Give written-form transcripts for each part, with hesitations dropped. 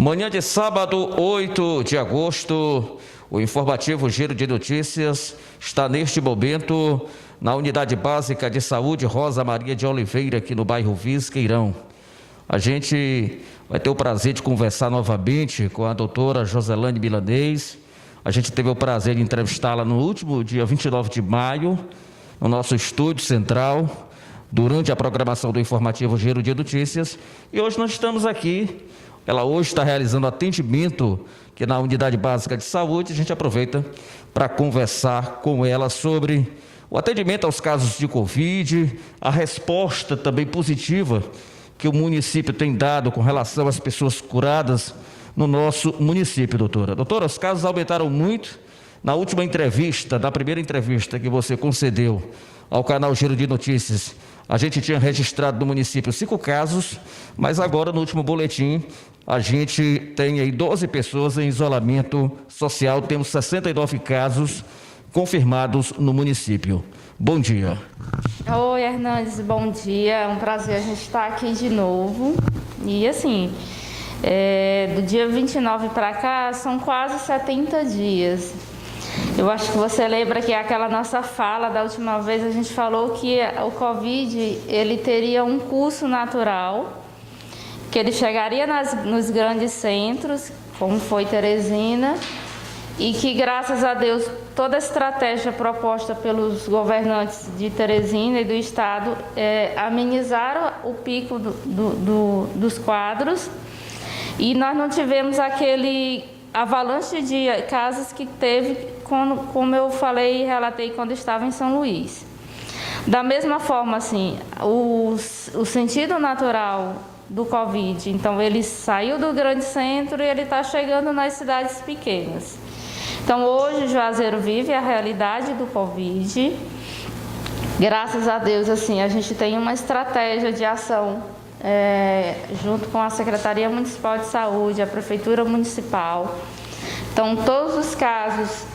Manhã de sábado, 8 de agosto, o informativo Giro de Notícias está neste momento na Unidade Básica de Saúde Rosa Maria de Oliveira, aqui no bairro Visqueirão. A gente vai ter o prazer de conversar novamente com a doutora Joselane Milanês. A gente teve o prazer de entrevistá-la no último dia 29 de maio, no nosso estúdio central, durante a programação do informativo Giro de Notícias. E hoje nós estamos aqui. Ela hoje está realizando atendimento aqui na Unidade Básica de Saúde. A gente aproveita para conversar com ela sobre o atendimento aos casos de Covid, a resposta também positiva que o município tem dado com relação às pessoas curadas no nosso município, doutora. Doutora, os casos aumentaram muito. Na última entrevista, na primeira entrevista que você concedeu ao canal Giro de Notícias, a gente tinha registrado no município 5 casos, mas agora no último boletim a gente tem aí 12 pessoas em isolamento social, temos 69 casos confirmados no município. Bom dia. Oi, Hernandes, bom dia. É um prazer a gente estar aqui de novo. E assim, do dia 29 para cá são quase 70 dias. Eu acho que você lembra que aquela nossa fala da última vez, a gente falou que o Covid ele teria um curso natural, que ele chegaria nos grandes centros, como foi Teresina, e que, graças a Deus, toda a estratégia proposta pelos governantes de Teresina e do Estado amenizaram o pico dos quadros, e nós não tivemos aquele avalanche de casos que teve, como eu falei e relatei quando estava em São Luís. Da mesma forma, assim, o sentido natural do Covid, então ele saiu do grande centro e ele está chegando nas cidades pequenas. Então hoje Juazeiro vive a realidade do Covid. Graças a Deus, assim, a gente tem uma estratégia de ação junto com a Secretaria Municipal de Saúde, a Prefeitura Municipal. Então todos os casos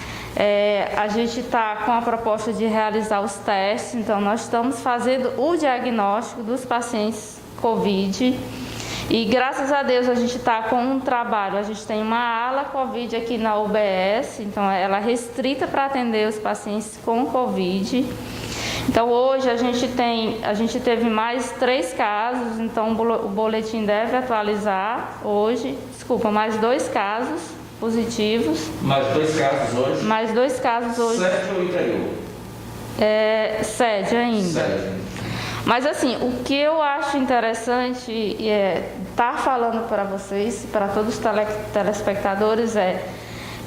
a gente está com a proposta de realizar os testes. Então nós estamos fazendo o diagnóstico dos pacientes Covid e graças a Deus a gente está com um trabalho, a gente tem uma ala Covid aqui na UBS, então ela é restrita para atender os pacientes com Covid. Então hoje a gente teve mais 3 casos, então o boletim deve atualizar hoje, mais 2 casos positivos. Mais 2 casos hoje? Mais 2 casos hoje. Sede ou interior? Sede ainda. Sede. Mas assim, o que eu acho interessante estar falando para vocês, para todos os telespectadores,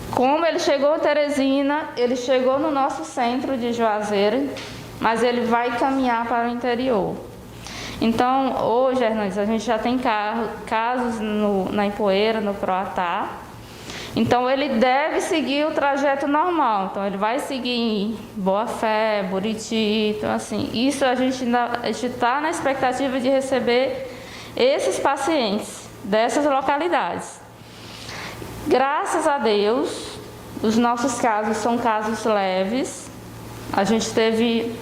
como ele chegou em Teresina, ele chegou no nosso centro de Juazeiro, mas ele vai caminhar para o interior. Então, hoje, Hernandes, a gente já tem casos na Ipueira, no Croatá. Então, ele deve seguir o trajeto normal. Então, ele vai seguir em Boa Fé, Buriti. Então, assim, isso a gente está na expectativa de receber esses pacientes dessas localidades. Graças a Deus, os nossos casos são casos leves. A gente teve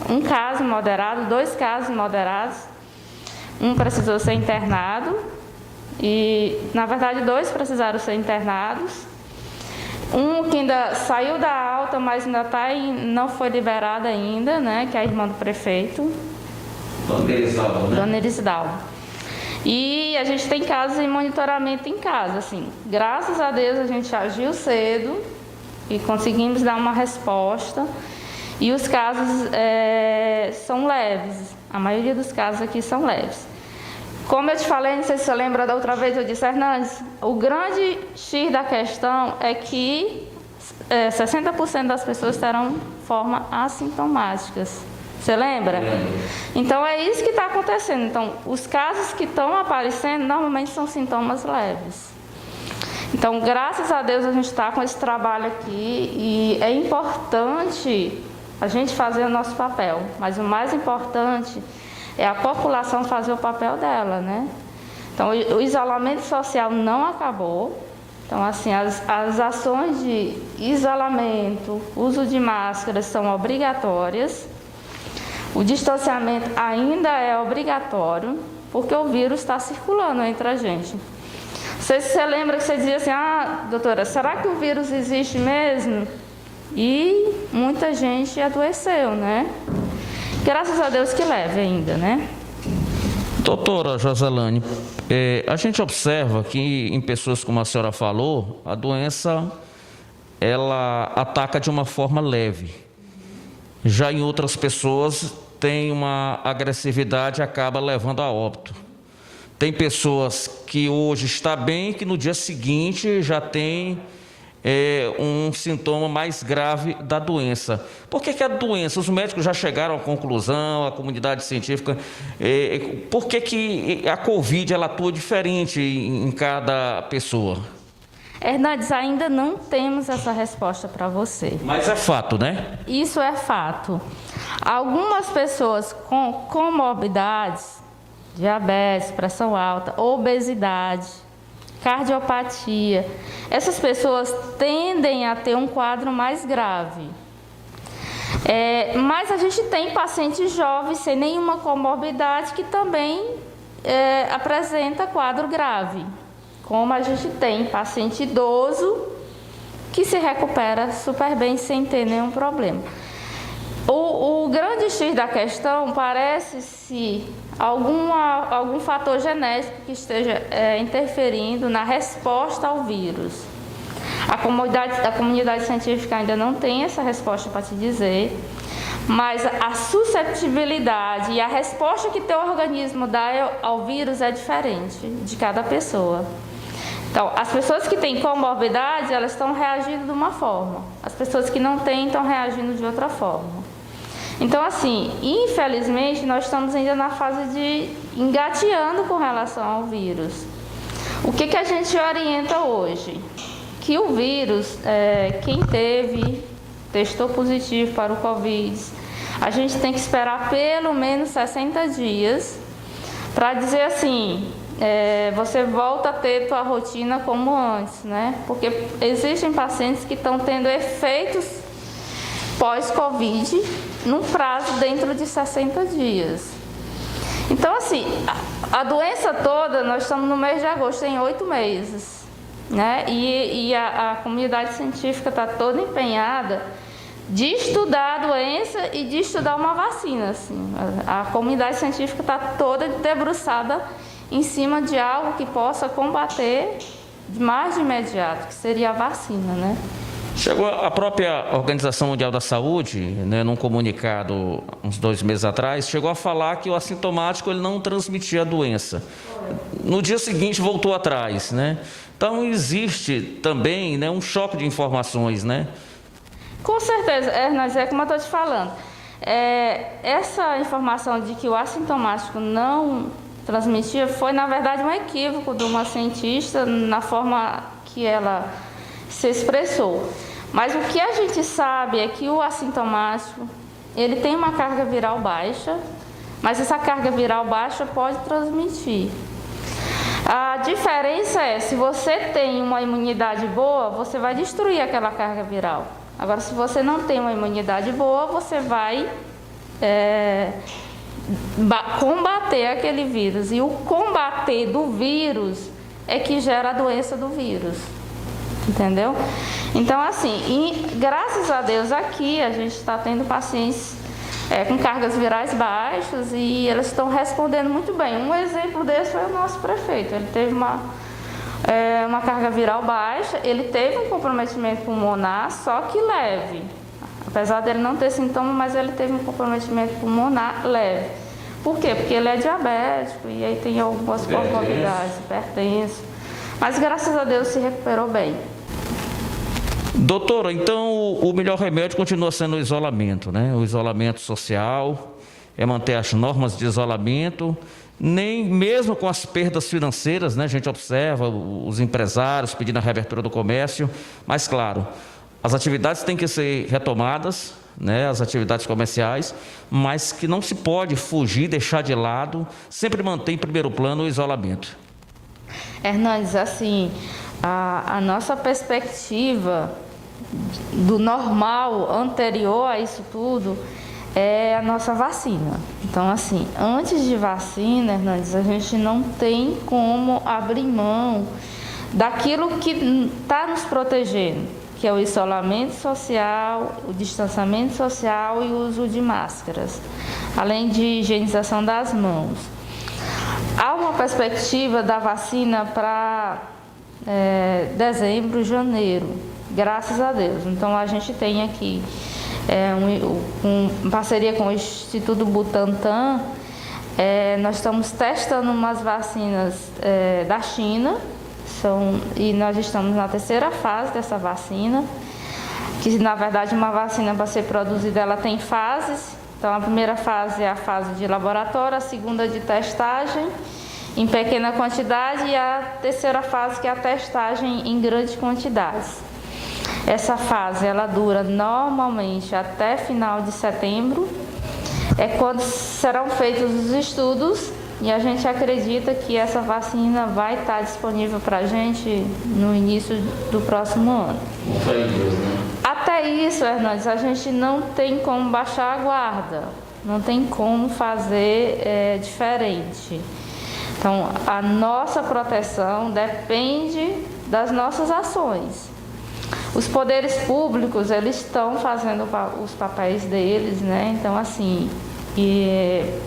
um caso moderado, 2 casos moderados. Um precisou ser internado. E, na verdade, 2 precisaram ser internados. Um que ainda saiu da alta, mas ainda não foi liberado ainda, né? Que é a irmã do prefeito. Dona Elisdalva, né? Dona Elisdalva. E a gente tem casos em monitoramento em casa, assim. Graças a Deus a gente agiu cedo e conseguimos dar uma resposta. E os casos são leves. A maioria dos casos aqui são leves. Como eu te falei, não sei se você lembra da outra vez, eu disse, Hernandes, o grande X da questão é que 60% das pessoas terão forma assintomáticas. Você lembra? Então é isso que está acontecendo. Então, os casos que estão aparecendo normalmente são sintomas leves. Então, graças a Deus, a gente está com esse trabalho aqui e é importante a gente fazer o nosso papel, mas o mais importante é a população fazer o papel dela, né? Então, o isolamento social não acabou. Então, assim, as ações de isolamento, uso de máscaras são obrigatórias. O distanciamento ainda é obrigatório, porque o vírus está circulando entre a gente. Você lembra que você dizia assim, ah, doutora, será que o vírus existe mesmo? E muita gente adoeceu, né? Graças a Deus que leve ainda, né? Doutora Joselane, a gente observa que em pessoas como a senhora falou, a doença ela ataca de uma forma leve. Já em outras pessoas tem uma agressividade e acaba levando a óbito. Tem pessoas que hoje está bem, que no dia seguinte já tem um sintoma mais grave da doença. Por que a doença? Os médicos já chegaram à conclusão, a comunidade científica, por que a Covid ela atua diferente em cada pessoa? Hernandes, ainda não temos essa resposta para você. Mas é fato, né? Isso é fato. Algumas pessoas com comorbidades, diabetes, pressão alta, obesidade, cardiopatia, essas pessoas tendem a ter um quadro mais grave. Mas a gente tem pacientes jovens sem nenhuma comorbidade que também apresenta quadro grave. Como a gente tem paciente idoso que se recupera super bem sem ter nenhum problema. O grande X da questão parece-se algum fator genético que esteja interferindo na resposta ao vírus. A comunidade científica ainda não tem essa resposta para te dizer, mas a susceptibilidade e a resposta que teu organismo dá ao vírus é diferente de cada pessoa. Então, as pessoas que têm comorbidade, elas estão reagindo de uma forma. As pessoas que não têm estão reagindo de outra forma. Então, assim, infelizmente, nós estamos ainda na fase de engateando com relação ao vírus. O que a gente orienta hoje? Que o vírus, quem testou positivo para o Covid, a gente tem que esperar pelo menos 60 dias para dizer assim, você volta a ter tua rotina como antes, né? Porque existem pacientes que estão tendo efeitos pós-Covid num prazo dentro de 60 dias. Então, assim, a doença toda, nós estamos no mês de agosto, tem 8 meses, né? E a comunidade científica está toda empenhada de estudar a doença e de estudar uma vacina, assim. A comunidade científica está toda debruçada em cima de algo que possa combater mais de imediato, que seria a vacina, né? Chegou a própria Organização Mundial da Saúde, né, num comunicado uns 2 meses atrás, chegou a falar que o assintomático ele não transmitia a doença. No dia seguinte voltou atrás, né? Então existe também, né, um choque de informações, né? Com certeza, Hernandes, como eu estou te falando, essa informação de que o assintomático não transmitia foi, na verdade, um equívoco de uma cientista na forma que ela se expressou. Mas o que a gente sabe é que o assintomático, ele tem uma carga viral baixa, mas essa carga viral baixa pode transmitir. A diferença é, se você tem uma imunidade boa, você vai destruir aquela carga viral. Agora, se você não tem uma imunidade boa, você vai combater aquele vírus. E o combater do vírus é que gera a doença do vírus. Entendeu? Então, assim, graças a Deus aqui a gente está tendo pacientes com cargas virais baixas e elas estão respondendo muito bem. Um exemplo desse foi o nosso prefeito. Ele teve uma carga viral baixa, ele teve um comprometimento pulmonar, só que leve. Apesar dele não ter sintoma, mas ele teve um comprometimento pulmonar leve. Por quê? Porque ele é diabético e aí tem algumas comorbidades, hipertenso. Mas graças a Deus se recuperou bem. Doutora, então o melhor remédio continua sendo o isolamento, né? O isolamento social, manter as normas de isolamento, nem mesmo com as perdas financeiras, né? A gente observa os empresários pedindo a reabertura do comércio, mas claro, as atividades têm que ser retomadas, né? As atividades comerciais, mas que não se pode fugir, deixar de lado, sempre manter em primeiro plano o isolamento. Hernandes, assim, a nossa perspectiva do normal anterior a isso tudo é a nossa vacina. Então, assim, antes de vacina, Hernandes, a gente não tem como abrir mão daquilo que está nos protegendo, que é o isolamento social, o distanciamento social e o uso de máscaras, além de higienização das mãos. Há uma perspectiva da vacina para dezembro, janeiro, graças a Deus. Então, a gente tem aqui, em parceria com o Instituto Butantan, nós estamos testando umas vacinas da China, e nós estamos na terceira fase dessa vacina, que na verdade uma vacina para ser produzida ela tem fases. Então a primeira fase é a fase de laboratório, a segunda de testagem em pequena quantidade e a terceira fase que é a testagem em grandes quantidades. Essa fase ela dura normalmente até final de setembro, é quando serão feitos os estudos. E a gente acredita que essa vacina vai estar disponível para a gente no início do próximo ano. Até isso, Hernandes, a gente não tem como baixar a guarda, não tem como fazer diferente. Então, a nossa proteção depende das nossas ações. Os poderes públicos, eles estão fazendo os papéis deles, né? Então, assim,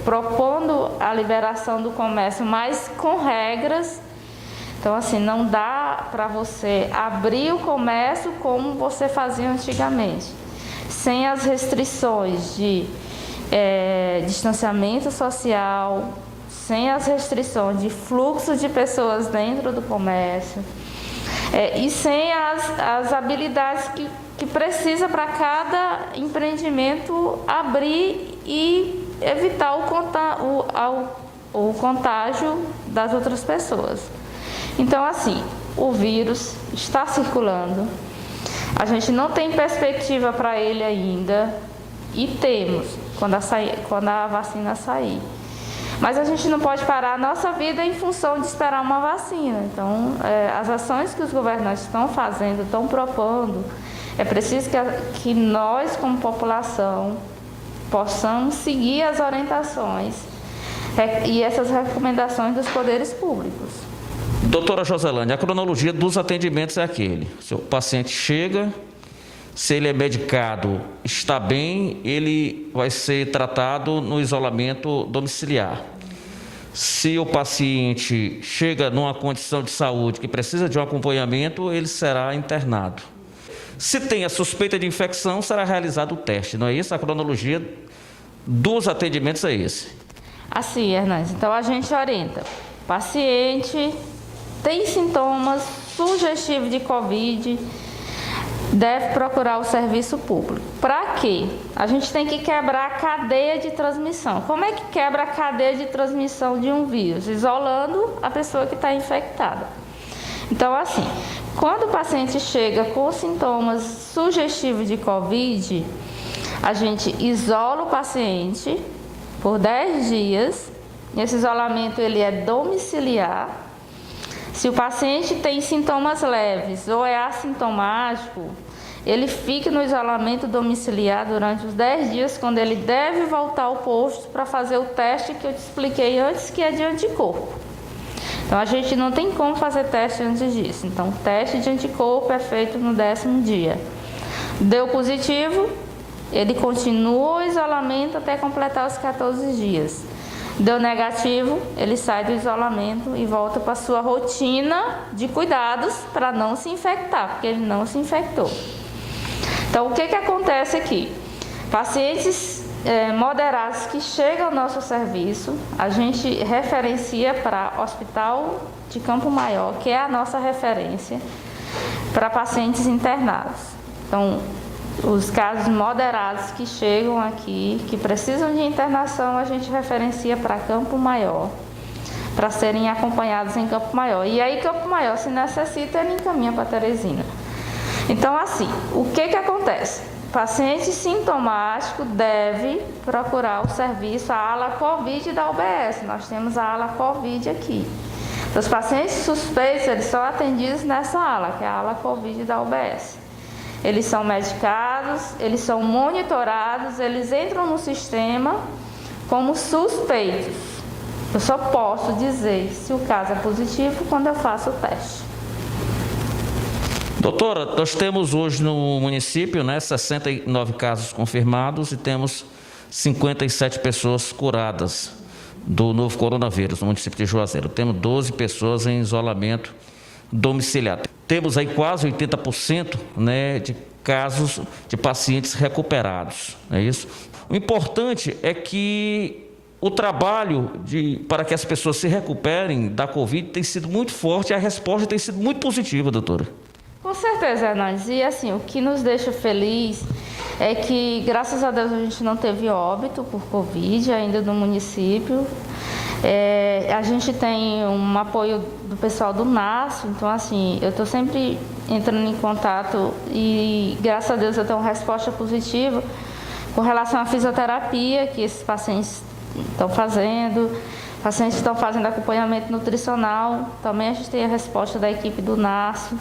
propondo a liberação do comércio, mas com regras. Então, assim, não dá para você abrir o comércio como você fazia antigamente, sem as restrições de distanciamento social, sem as restrições de fluxo de pessoas dentro do comércio, e sem as habilidades que precisa para cada empreendimento abrir e evitar o contágio das outras pessoas. Então, assim, o vírus está circulando, a gente não tem perspectiva para ele ainda, e temos quando a vacina sair. Mas a gente não pode parar a nossa vida em função de esperar uma vacina. Então, as ações que os governantes estão fazendo, estão propondo, é preciso que nós, como população, possamos seguir as orientações e essas recomendações dos poderes públicos. Doutora Joselane, a cronologia dos atendimentos é aquele: se o paciente chega, se ele é medicado, está bem, ele vai ser tratado no isolamento domiciliar. Se o paciente chega numa condição de saúde que precisa de um acompanhamento, ele será internado. Se tem a suspeita de infecção, será realizado o teste, não é isso? A cronologia dos atendimentos é esse. Assim, Hernandes, então a gente orienta: paciente tem sintomas sugestivos de Covid, deve procurar o serviço público. Para quê? A gente tem que quebrar a cadeia de transmissão. Como é que quebra a cadeia de transmissão de um vírus? Isolando a pessoa que está infectada. Então, assim, quando o paciente chega com sintomas sugestivos de Covid, a gente isola o paciente por 10 dias. Esse isolamento ele é domiciliar. Se o paciente tem sintomas leves ou é assintomático, ele fica no isolamento domiciliar durante os 10 dias, quando ele deve voltar ao posto para fazer o teste que eu te expliquei antes, que é de anticorpo. Então, a gente não tem como fazer teste antes disso. Então, o teste de anticorpo é feito no 10º dia. Deu positivo, ele continua o isolamento até completar os 14 dias. Deu negativo, ele sai do isolamento e volta para a sua rotina de cuidados para não se infectar, porque ele não se infectou. Então, o que acontece aqui? Pacientes moderados que chegam ao nosso serviço, a gente referencia para Hospital de Campo Maior, que é a nossa referência para pacientes internados. Então, os casos moderados que chegam aqui, que precisam de internação, a gente referencia para Campo Maior, para serem acompanhados em Campo Maior. E aí, Campo Maior, se necessita, ele encaminha para Teresina. Então, assim, o que acontece? Paciente sintomático deve procurar o serviço, a ala Covid da UBS. Nós temos a ala Covid aqui. Os pacientes suspeitos, eles são atendidos nessa ala, que é a ala Covid da UBS. Eles são medicados, eles são monitorados, eles entram no sistema como suspeitos. Eu só posso dizer se o caso é positivo quando eu faço o teste. Doutora, nós temos hoje no município, 69 casos confirmados e temos 57 pessoas curadas do novo coronavírus no município de Juazeiro. Temos 12 pessoas em isolamento domiciliar. Temos aí quase 80%, de casos de pacientes recuperados, é isso? O importante é que o trabalho para que as pessoas se recuperem da Covid tem sido muito forte e a resposta tem sido muito positiva, doutora. Com certeza, Hernandes. E assim, o que nos deixa feliz é que, graças a Deus, a gente não teve óbito por Covid ainda no município. A gente tem um apoio do pessoal do NASF, então assim, eu estou sempre entrando em contato e, graças a Deus, eu tenho uma resposta positiva com relação à fisioterapia que esses pacientes estão fazendo. Pacientes estão fazendo acompanhamento nutricional, também a gente tem a resposta da equipe do NASF.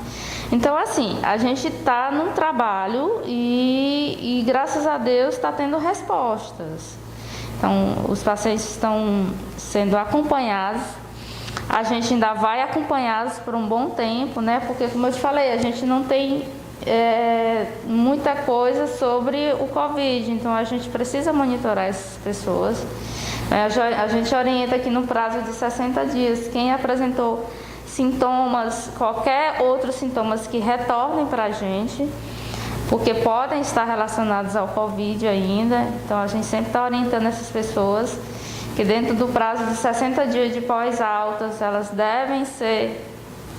Então, assim, a gente está num trabalho e graças a Deus, está tendo respostas. Então, os pacientes estão sendo acompanhados, a gente ainda vai acompanhá-los por um bom tempo, porque, como eu te falei, a gente não tem muita coisa sobre o Covid, então a gente precisa monitorar essas pessoas. A gente orienta aqui no prazo de 60 dias. Quem apresentou sintomas, qualquer outros sintomas que retornem para a gente, porque podem estar relacionados ao Covid ainda. Então, a gente sempre está orientando essas pessoas que dentro do prazo de 60 dias de pós-altas, elas devem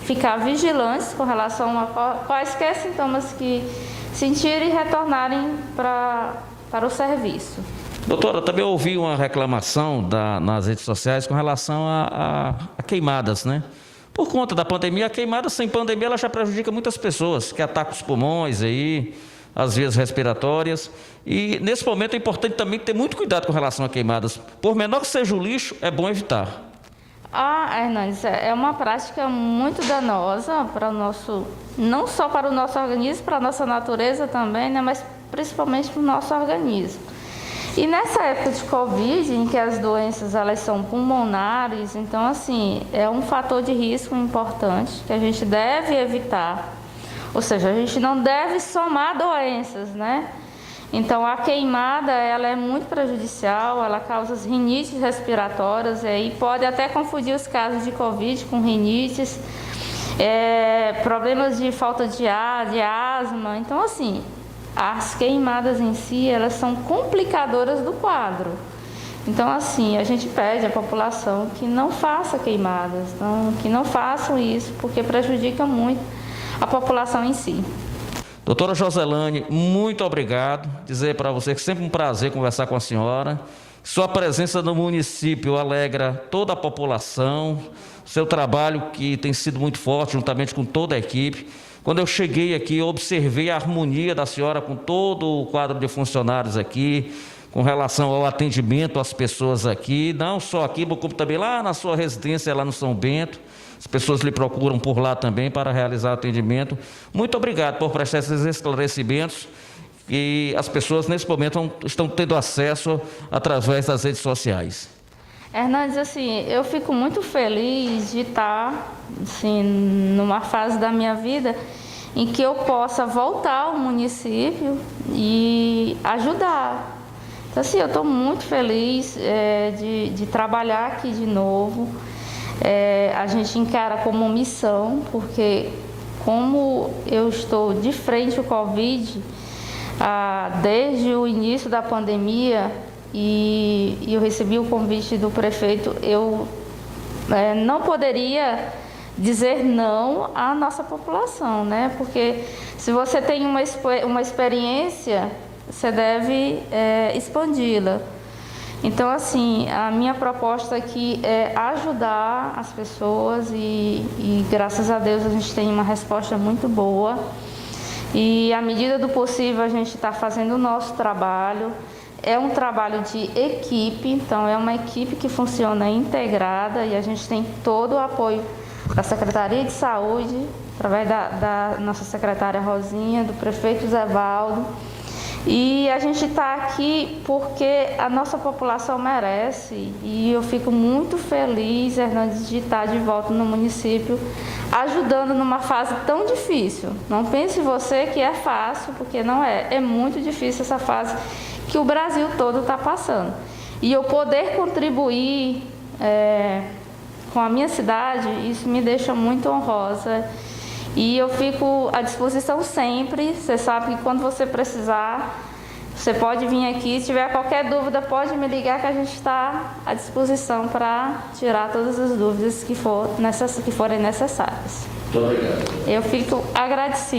ficar vigilantes com relação a quaisquer sintomas que sentirem e retornarem para o serviço. Doutora, também ouvi uma reclamação nas redes sociais com relação a queimadas, Por conta da pandemia, a queimada sem pandemia ela já prejudica muitas pessoas, que atacam os pulmões, as vias respiratórias. E nesse momento é importante também ter muito cuidado com relação a queimadas. Por menor que seja o lixo, é bom evitar. Hernandes, é uma prática muito danosa para não só para o nosso organismo, para a nossa natureza também, mas principalmente para o nosso organismo. E nessa época de Covid, em que as doenças elas são pulmonares, então assim, é um fator de risco importante que a gente deve evitar. Ou seja, a gente não deve somar doenças, Então a queimada ela é muito prejudicial, ela causa rinites respiratórias e pode até confundir os casos de Covid com rinites, problemas de falta de ar, de asma. Então assim, as queimadas em si, elas são complicadoras do quadro. Então, assim, a gente pede à população que não faça queimadas, que não façam isso, porque prejudica muito a população em si. Doutora Joselane, muito obrigado. Dizer para você que sempre um prazer conversar com a senhora. Sua presença no município alegra toda a população. Seu trabalho que tem sido muito forte, juntamente com toda a equipe. Quando eu cheguei aqui, eu observei a harmonia da senhora com todo o quadro de funcionários aqui, com relação ao atendimento às pessoas aqui, não só aqui, como também lá na sua residência, lá no São Bento. As pessoas lhe procuram por lá também para realizar atendimento. Muito obrigado por prestar esses esclarecimentos e as pessoas nesse momento estão tendo acesso através das redes sociais. Hernandes, assim, eu fico muito feliz de estar assim, numa fase da minha vida em que eu possa voltar ao município e ajudar. Então, assim, eu estou muito feliz de trabalhar aqui de novo. A gente encara como missão, porque como eu estou de frente ao Covid, desde o início da pandemia, e eu recebi o convite do prefeito, eu não poderia dizer não à nossa população, Porque se você tem uma experiência, você deve expandi-la. Então, assim, a minha proposta aqui é ajudar as pessoas e graças a Deus a gente tem uma resposta muito boa. E à medida do possível a gente está fazendo o nosso trabalho. É um trabalho de equipe, então é uma equipe que funciona integrada e a gente tem todo o apoio da Secretaria de Saúde, através da nossa secretária Rosinha, do prefeito Zé Valdo. E a gente está aqui porque a nossa população merece, e eu fico muito feliz, Hernandes, de estar de volta no município, ajudando numa fase tão difícil. Não pense você que é fácil, porque não é. É muito difícil essa fase que o Brasil todo está passando. E eu poder contribuir com a minha cidade, isso me deixa muito honrosa. E eu fico à disposição sempre. Você sabe que quando você precisar, você pode vir aqui. Se tiver qualquer dúvida, pode me ligar que a gente está à disposição para tirar todas as dúvidas que forem necessárias. Muito obrigado. Eu fico agradecida.